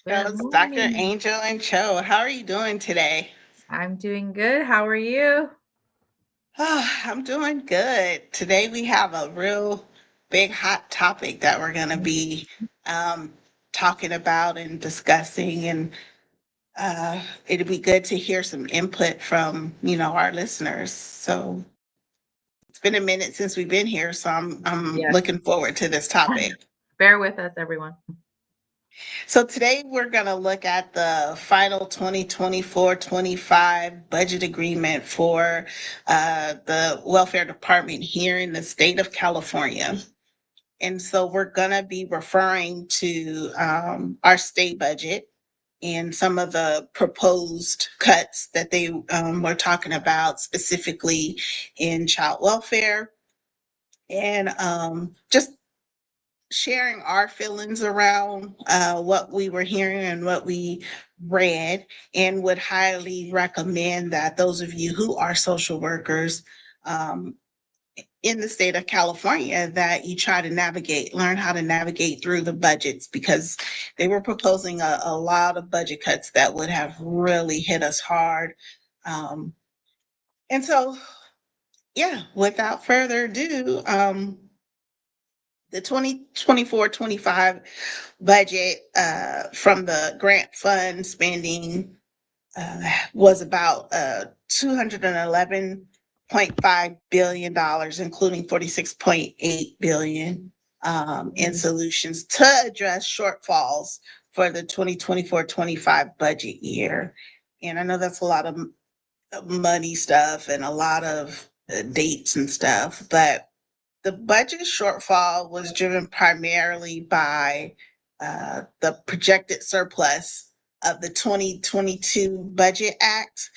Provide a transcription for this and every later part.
So Good it's Dr. morning. Angel and Cho. How are you doing today? I'm doing good. How are you? I'm doing good. Today we have a real big hot topic that we're going to be um, talking about and discussing, and it'd be good to hear some input from our listeners. So it's been a minute since we've been here, so I'm Yes. looking forward to this topic. Bear with us, everyone. So today we're going to look at the final 2024-25 budget agreement for the welfare department here in the state of California. And so we're going to be referring to our state budget and some of the proposed cuts that they were talking about, specifically in child welfare, and just sharing our feelings around what we were hearing and what we read, and would highly recommend that those of you who are social workers um, in the state of California, that you try to learn how to navigate through the budgets, because they were proposing a lot of budget cuts that would have really hit us hard. Um, and so, yeah, without further ado, the 2024-25 budget from the grant fund spending was about $211.5 billion, including $46.8 billion in Mm. solutions to address shortfalls for the 2024-25 budget year. And I know that's a lot of money stuff and a lot of dates and stuff, but the budget shortfall was driven primarily by the projected surplus of the 2022 Budget Act,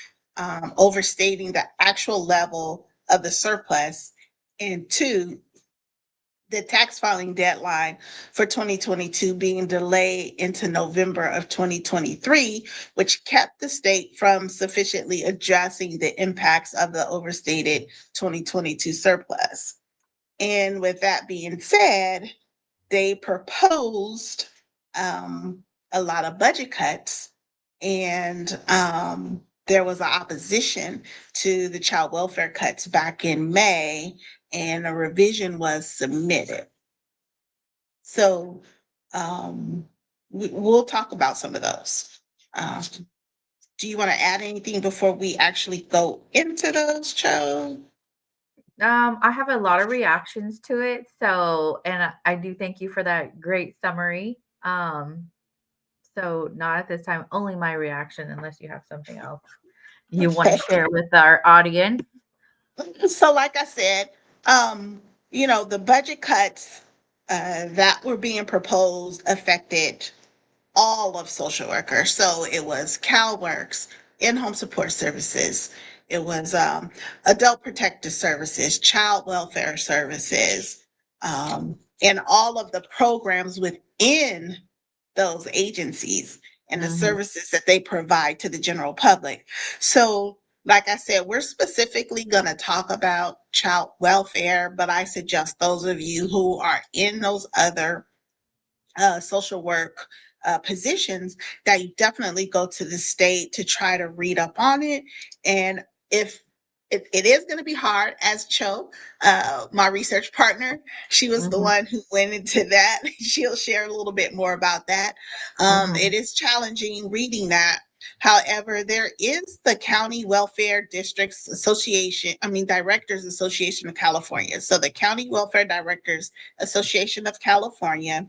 overstating the actual level of the surplus, and two, the tax filing deadline for 2022 being delayed into November of 2023, which kept the state from sufficiently addressing the impacts of the overstated 2022 surplus. And with that being said, they proposed um, a lot of budget cuts, and there was an opposition to the child welfare cuts back in May, and a revision was submitted. So we'll talk about some of those. Um, do you want to add anything before we actually go into those, Cho? I have a lot of reactions to it. And I do thank you for that great summary. So not at this time, only my reaction, unless you have something else you want to Okay. share with our audience. So, like I said, the budget cuts that were being proposed affected all of social workers. So it was CalWorks, in-home support services. It was adult protective services, child welfare services, and all of the programs within those agencies and the Hmm. services that they provide to the general public. So, like I said, we're specifically going to talk about child welfare, but I suggest those of you who are in those other social work positions, that you definitely go to the state to try to read up on it. And if it is going to be hard, as Cho, my research partner, she was the Hmm. one who went into that. She'll share a little bit more about that. It Hmm. is challenging reading that. However, there is the County Welfare Districts Association, Directors Association of California. So the County Welfare Directors Association of California,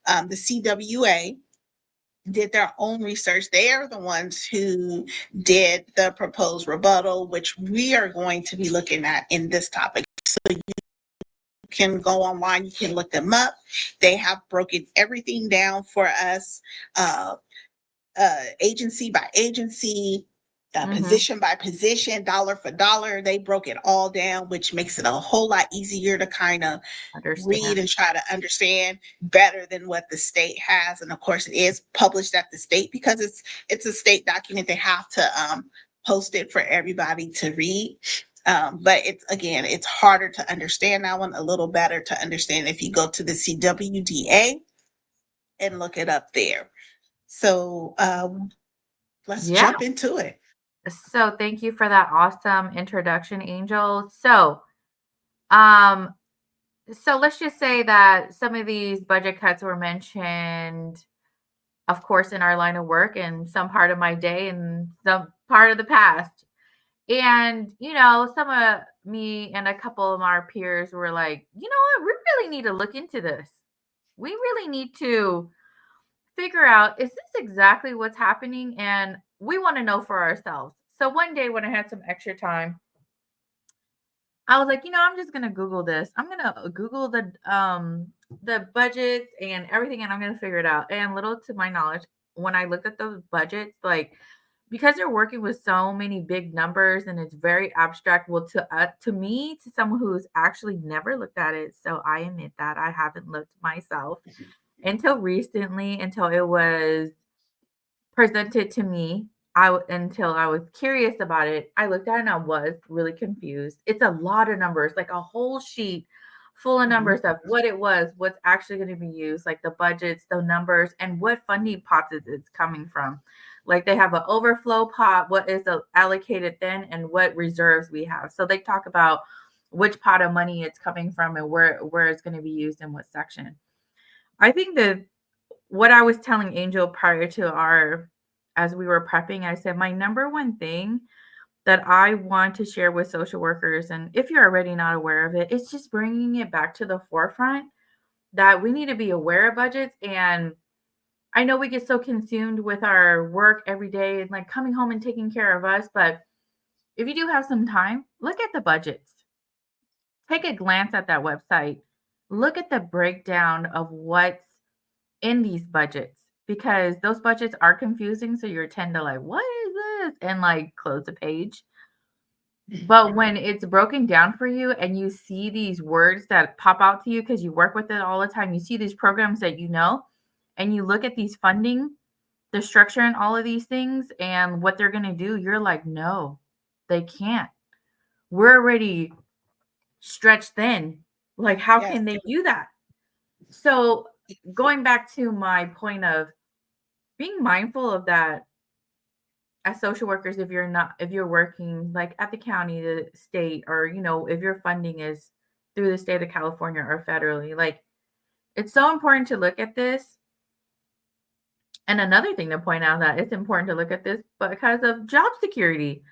the CWA, did their own research. They are the ones who did the proposed rebuttal, which we are going to be looking at in this topic. So you can go online, you can look them up. They have broken everything down for us, uh, agency by agency, Hmm. position by position, dollar for dollar. They broke it all down, which makes it a whole lot easier to kind of read Understand. and try to understand better than what the state has. And of course, it is published at the state because it's a state document. They have to post it for everybody to read. But it's harder to understand that one, a little better to understand if you go to the CWDA and look it up there. So let's Yeah. jump into it. So thank you for that awesome introduction, Angel. Um, so let's just say that some of these budget cuts were mentioned, of course, in our line of work and some part of my day and some part of the past. And, some of me and a couple of our peers were like, you know what, we really need to look into this. We really need to figure out, is this exactly what's happening? And we want to know for ourselves. So one day when I had some extra time, I was like, I'm just gonna Google this. I'm gonna Google the budgets and everything, and I'm gonna figure it out. And little to my knowledge, when I looked at those budgets, like because you're working with so many big numbers and it's very abstract. Well, to me, to someone who's actually never looked at it, so I admit that I haven't looked myself until recently, until it was presented to me. Until I was curious about it, I looked at it and I was really confused. It's a lot of numbers, like a whole sheet full of Mhm. numbers of what it was, what's actually going to be used, like the budgets, the numbers, and what funding pots it's coming from. Like they have an overflow pot, what is allocated then, and what reserves we have. So they talk about which pot of money it's coming from and where it's going to be used in what section. I think that what I was telling Angel prior to our as we were prepping, I said my number one thing that I want to share with social workers, and if you're already not aware of it, it's just bringing it back to the forefront that we need to be aware of budgets. And I know we get so consumed with our work every day and like coming home and taking care of us, but if you do have some time, look at the budgets. Take a glance at that website. Look at the breakdown of what's in these budgets because those budgets are confusing. So you tend to like, what is this? And like close the page. But when it's broken down for you and you see these words that pop out to you because you work with it all the time, you see these programs that and you look at these funding, the structure and all of these things and what they're going to do, you're like, no, they can't. We're already stretched thin. Like, how Yes. can they do that? So, going back to my point of being mindful of that as social workers, if you're working like at the county, the state, or if your funding is through the state of California or federally, like it's so important to look at this. And another thing to point out that it's important to look at this because of job security.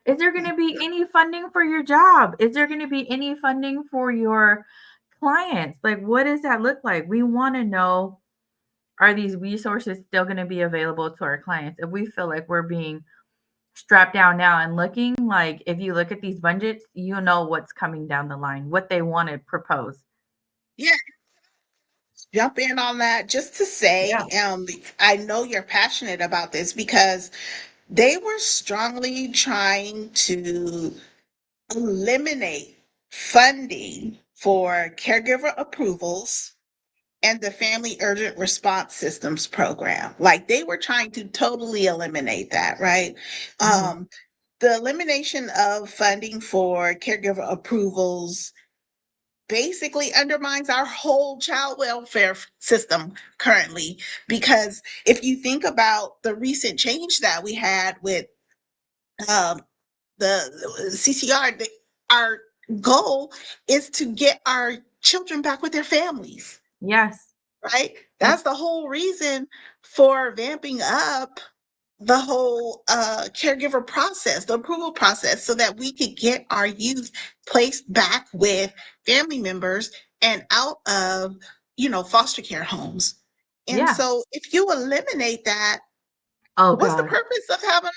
Is there going to be any funding for your job? Is there going to be any funding for your clients? Like, what does that look like? We want to know, are these resources still going to be available to our clients? If we feel like we're being strapped down now and looking, like if you look at these budgets, you know what's coming down the line, what they want to propose. Yeah, jump in on that just to say, Yeah. I know you're passionate about this because they were strongly trying to eliminate funding for caregiver approvals and the Family Urgent Response Systems program. Like they were trying to totally eliminate that, right? Mhm. The elimination of funding for caregiver approvals basically undermines our whole child welfare system currently. Because if you think about the recent change that we had with um, the CCR, our goal is to get our children back with their families, Yes. right? Yep. That's the whole reason for vamping up the whole caregiver process, the approval process, so that we could get our youth placed back with family members and out of, foster care homes. And Yeah. so if you eliminate that, Oh what's the God. purpose of having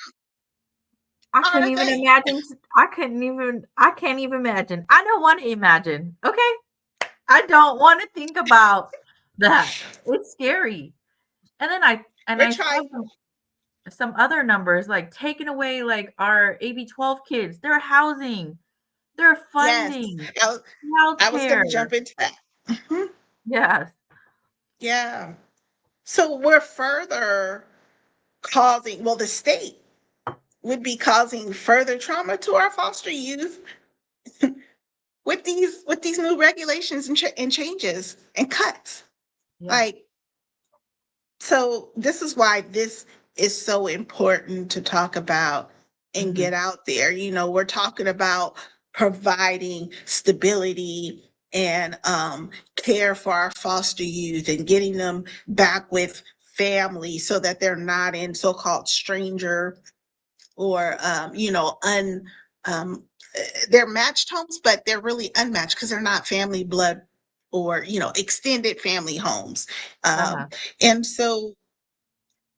I couldn't even RFA? imagine. I can't even imagine. I don't want to imagine. Okay. I don't want to think about that. It's scary. And then We're I saw trying, some other numbers like taking away like our AB 12 kids, their housing, their yes, funding, I was, I was going healthcare. to jump into that. Mhm. Yes. Yeah. So we're further causing, well, the state would be causing further trauma to our foster youth with these new regulations and changes and cuts. Yeah. Like So this is why this is so important to talk about and Mhm. get out there. We're talking about providing stability and care for our foster youth and getting them back with family so that they're not in so-called stranger or um, they're matched homes, but they're really unmatched because they're not family blood or extended family homes. Uh-huh. And so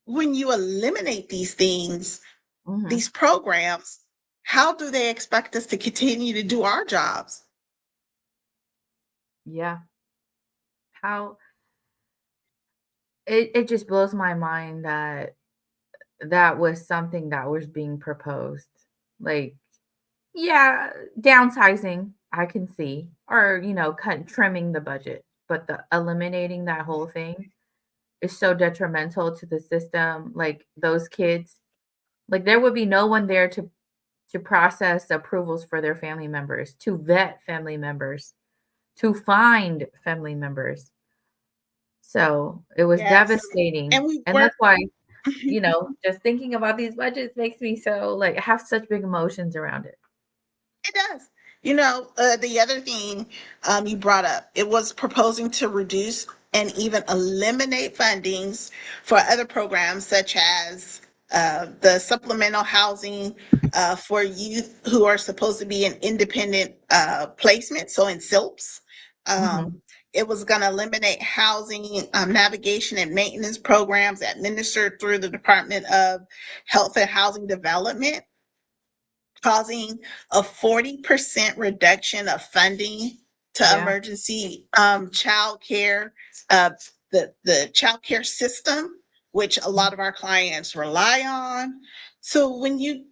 when you eliminate these things, Mhm. these programs, how do they expect us to continue to do our jobs? Yeah. How it just blows my mind that that was something that was being proposed. Like, yeah, downsizing, I can see, or, trimming the budget, but the eliminating that whole thing is so detrimental to the system. Like those kids, like there would be no one there to process approvals for their family members, to vet family members, to find family members. So it was Yes. devastating. And we And work. that's why, just thinking about these budgets makes me so like have such big emotions around it. It does. The other thing you brought up, it was proposing to reduce and even eliminate fundings for other programs such as the supplemental housing for youth who are supposed to be in independent placement, so in SILPs. Mhm, Um, it was going to eliminate housing navigation and maintenance programs administered through the Department of Health and Housing Development, causing a 40% reduction of funding to yeah, emergency child care, uh, the child care system, which a lot mhm, of our clients rely on. So when you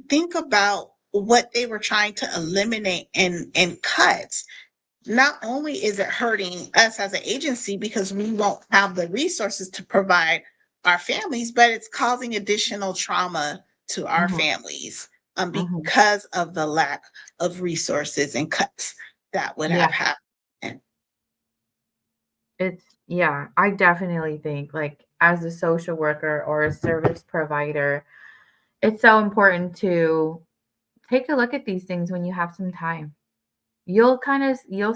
think about what they were trying to eliminate and cut, not only is it hurting us as an agency because we won't have the resources to provide our families, but it's causing additional trauma to our mhm, families mhm. because of the lack of resources and cuts that would Yeah, have happened. it's yeah, I definitely think, like, as a social worker or a service provider, it's so important to take a look at these things when you have some time. You'll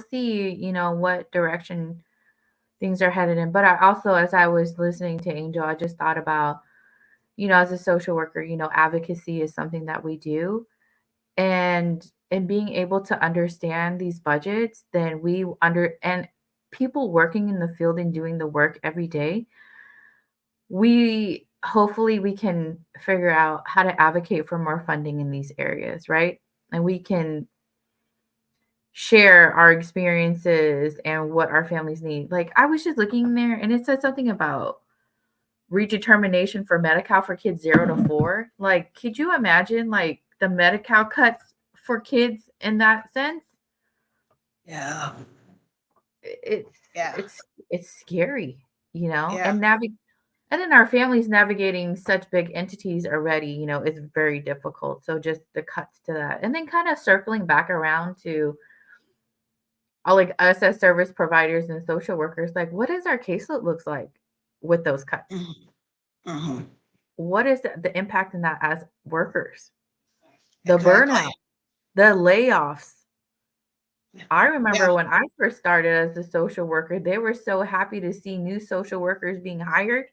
see, what direction things are headed in. But I also, as I was listening to Angel, I just thought about, as a social worker, advocacy is something that we do. And being able to understand these budgets, then we under and people working in the field and doing the work every day, we hopefully we can figure out how to advocate for more funding in these areas, right? And we can share our experiences and what our families need. Like I was just looking there and it said something about redetermination for Medi-Cal for kids 0 to 4. Like, could you imagine like the Medi-Cal cuts for kids in that sense? Yeah, It's yeah, it's scary, yeah. and then our families navigating such big entities already, is very difficult. So just the cuts to that. And then kind of circling back around to like us as service providers and social workers, like what does our caseload looks like with those cuts? Mhm, mhm. What is the impact in that as workers? The Exactly. burnout, the layoffs. I Yeah. remember when I first started as a social worker, they were so happy to see new social workers being hired.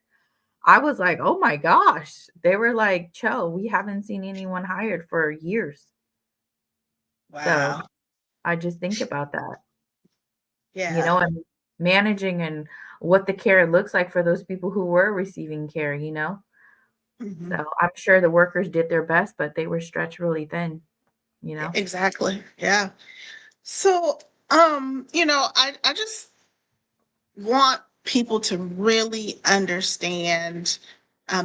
I was like, "Oh my gosh." They were like, "Cho, we haven't seen anyone hired for years." So, Wow. I just think about that, Yeah. and managing and what the care looks like for those people who were receiving care. Mhm. So, I'm sure the workers did their best, but they were stretched really thin, you know? Exactly. Yeah. So, I just want people to really understand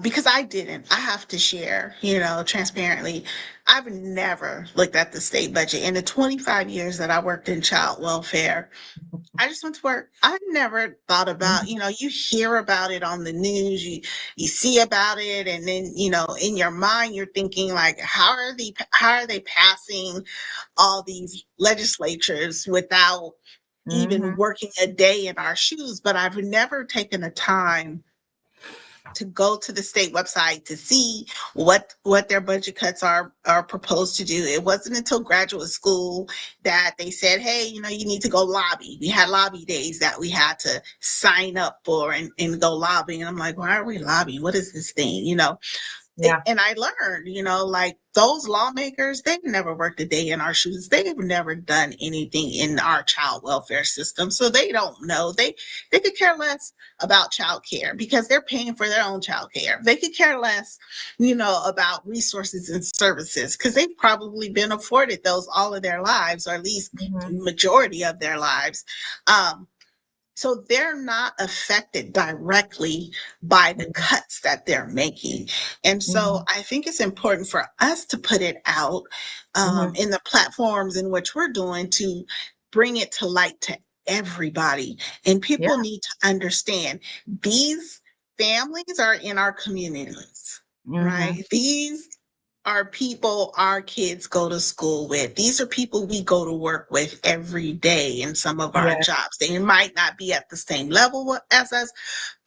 because I didn't. I have to share, transparently. I've never looked at the state budget in the 25 years that I worked in child welfare. I just went to work. I never thought about, Mhm, you hear about it on the news, you see about it, and then, in your mind you're thinking like, how are they passing all these legislatures without even working a day in our shoes, but I've never taken the time to go to the state website to see what their budget cuts are proposed to do. It wasn't until graduate school that they said, hey, you know, you need to go lobby. We had lobby days that we had to sign up for and go lobbying. And I'm like, why are we lobbying? What is this thing? You know, Yeah. and I learned, you know, like those lawmakers, they've never worked a day in our shoes. They've never done anything in our child welfare system. So they don't know. They could care less about child care because they're paying for their own child care. They could care less, you know, about resources and services because they've probably been afforded those all of their lives, or at least majority of their lives. So they're not affected directly by the cuts that they're making. And so I think it's important for us to put it out in the platforms in which we're doing to bring it to light to everybody. And people need to understand these families are in our communities, right? These are people our kids go to school with. These are people we go to work with every day in some of our jobs. They might not be at the same level as us,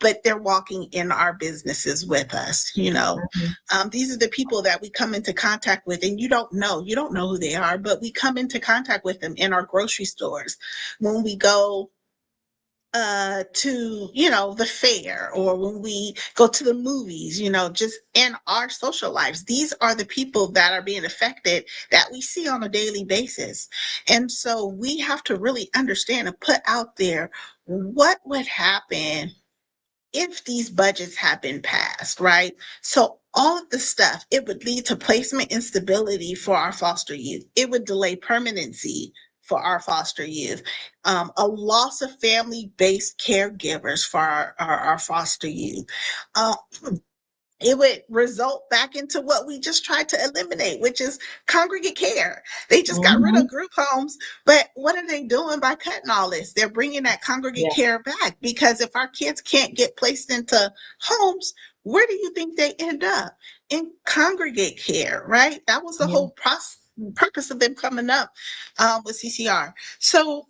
but they're walking in our businesses with us, you know. These are the people that we come into contact with, and you don't know who they are, but we come into contact with them in our grocery stores when we go to, you know, the fair, or when we go to the movies, you know, just in our social lives. These are the people that are being affected that we see on a daily basis. And so we have to really understand and put out there what would happen if these budgets have been passed, right? So all of the stuff, it would lead to placement instability for our foster youth. It would delay permanency for our foster youth, a loss of family-based caregivers for our foster youth. Uh, it would result back into what we just tried to eliminate, which is congregate care. They just got rid of group homes, but what are they doing by cutting all this? They're bringing that congregate care back, because if our kids can't get placed into homes, where do you think they end up? In congregate care, right? That was the whole purpose of them coming up with CCR. So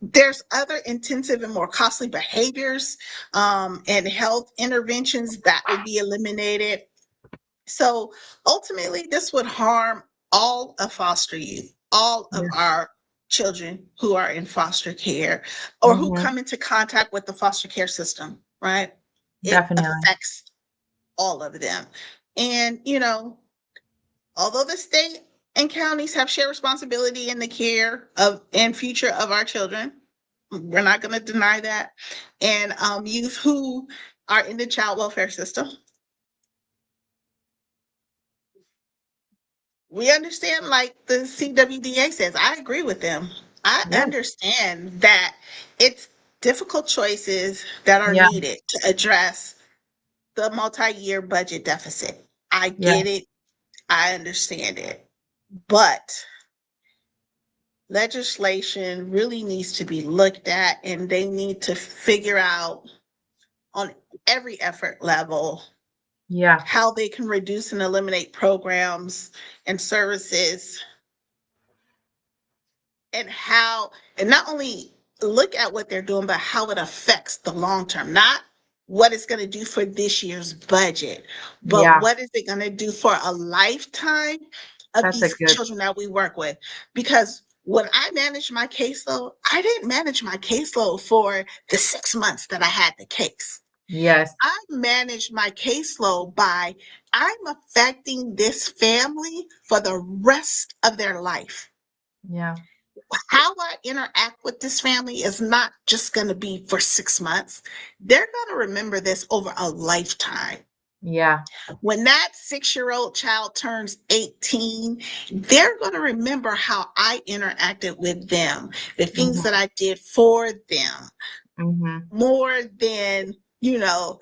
there's other intensive and more costly behaviors and health interventions that would be eliminated. So ultimately, this would harm all of foster youth, all of our children who are in foster care or who come into contact with the foster care system, right? It affects all of them. And, you know, although the state and counties have shared responsibility in the care of and future of our children, we're not going to deny that. And youth who are in the child welfare system, we understand, like the CWDA says, I agree with them. I understand that it's difficult choices that are needed to address the multi-year budget deficit. I get it. I understand it. But legislation really needs to be looked at, and they need to figure out on every effort level how they can reduce and eliminate programs and services, and not only look at what they're doing, but how it affects the long term, not what it's going to do for this year's budget, but what is it going to do for a lifetime of these children that we work with. Because when I managed my caseload, I didn't manage my caseload for the 6 months that I had the case. I managed my caseload by I'm affecting this family for the rest of their life. How I interact with this family is not just going to be for 6 months. They're going to remember this over a lifetime. When that 6-year-old child turns 18, they're going to remember how I interacted with them, the things that I did for them, more than, you know,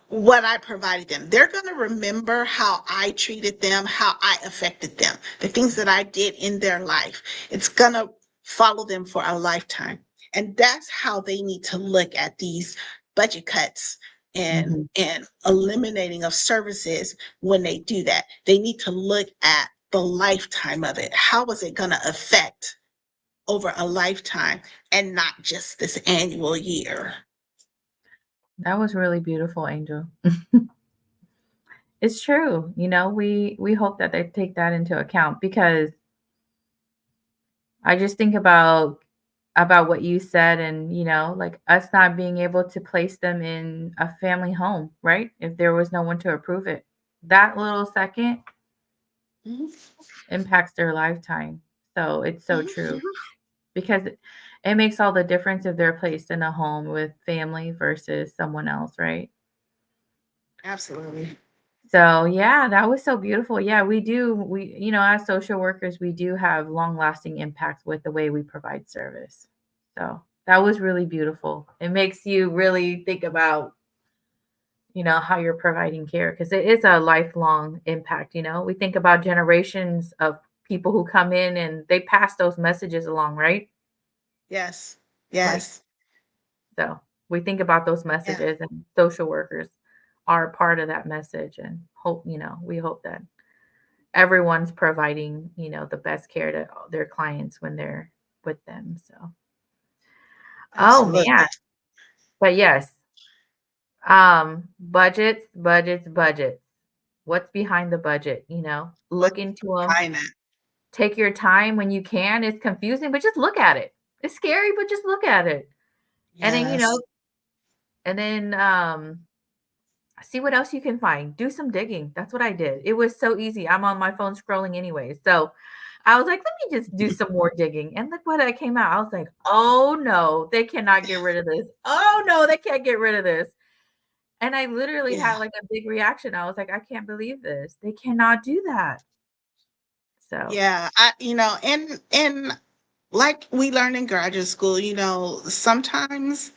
what I provided them. They're going to remember how I treated them, how I affected them, the things that I did in their life. It's going to follow them for a lifetime. And that's how they need to look at these budget cuts and eliminating of services when they do that. They need to look at the lifetime of it. How is it going to affect over a lifetime and not just this annual year? That was really beautiful, Angel. It's true. We hope that they take that into account because I just think about what you said and, like us not being able to place them in a family home, right? If there was no one to approve it. That little second Mhm, impacts their lifetime. So it's so mhm, true mhm. because it makes all the difference if they're placed in a home with family versus someone else, right? Absolutely. So, yeah, that was so beautiful. Yeah, as social workers, we do have long-lasting impacts with the way we provide service. So, that was really beautiful. It makes you really think about, how you're providing care because it is a lifelong impact. We think about generations of people who come in and they pass those messages along, right? Yes. Like, Yes. so we think about those Yeah. messages and social workers are part of that message and we hope that everyone's providing, the best care to their clients when they're with them. So, oh man, Absolutely. but yes, budgets, budgets, budgets. What's behind the budget? What's Look into them. behind that? Take your time when you can. It's confusing, but just look at it. It's scary, but just look at it. And then, Yes. see what else you can find. Do some digging. That's what I did. It was so easy. I'm on my phone scrolling anyway. So I was like, let me just do some more digging. And look what I came out. I was like, oh no, they cannot get rid of this. Oh no, they can't get rid of this. And I literally had Yeah. like a big reaction. I was like, I can't believe this. They cannot do that. So Yeah. And like we learned in graduate school, sometimes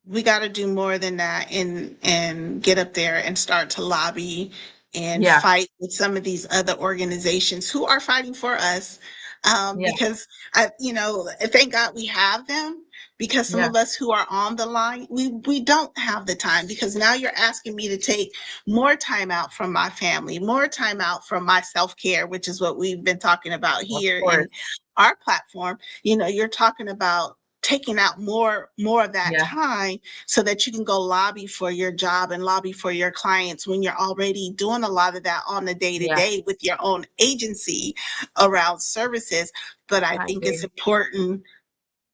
we got to do more than that and get up there and start to lobby and yeah, fight with some of these other organizations who are fighting for us, yeah, because thank God we have them, because some yeah, of us who are on the line, we don't have the time, because now you're asking me to take more time out from my family, more time out from my self-care, which is what we've been talking about of here in course. our platform. You're talking about taking out more of that Yeah, time so that you can go lobby for your job and lobby for your clients when you're already doing a lot of that on the day to yeah, day with your own agency around services. But I I think it's agree. important,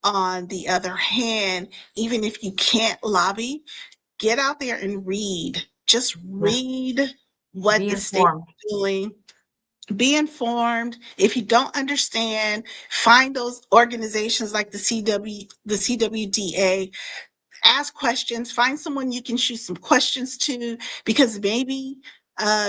on the other hand, even if you can't lobby, get out there and read. Just Yeah. read what Be the state informed. is doing. Be informed. If you don't understand, find those organizations like the CWDA. Ask questions, find someone you can shoot some questions to, because maybe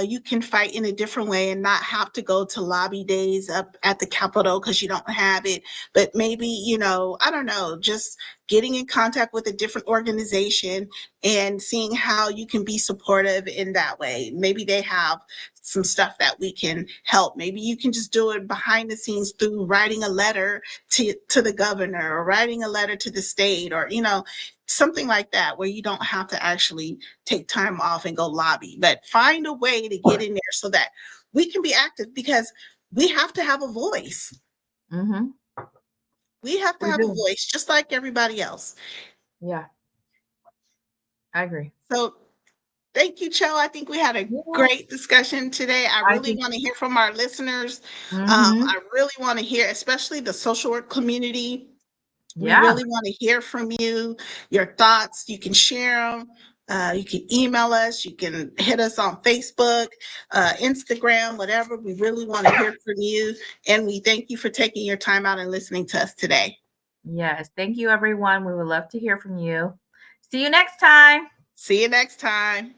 you can fight in a different way and not have to go to lobby days up at the Capitol because you don't have it. But maybe, I don't know, just getting in contact with a different organization and seeing how you can be supportive in that way. Maybe they have some stuff that we can help. Maybe you can just do it behind the scenes through writing a letter to the governor, or writing a letter to the state, or something like that, where you don't have to actually take time off and go lobby, but find a way to get in there so that we can be active, because we have to have a voice. Mhm. We have to We have a do. voice just like everybody else. Yeah, I agree. So thank you, Cho. I think we had a Yes, great discussion today. I I really think want to hear from our listeners. mhm. I really want to hear, especially the social work community. We Yeah. really want to hear from you, your thoughts. You can share them. You can email us. You can hit us on Facebook, Instagram, whatever. We really want to hear from you. And we thank you for taking your time out and listening to us today. Yes. Thank you, everyone. We would love to hear from you. See you next time. See you next time.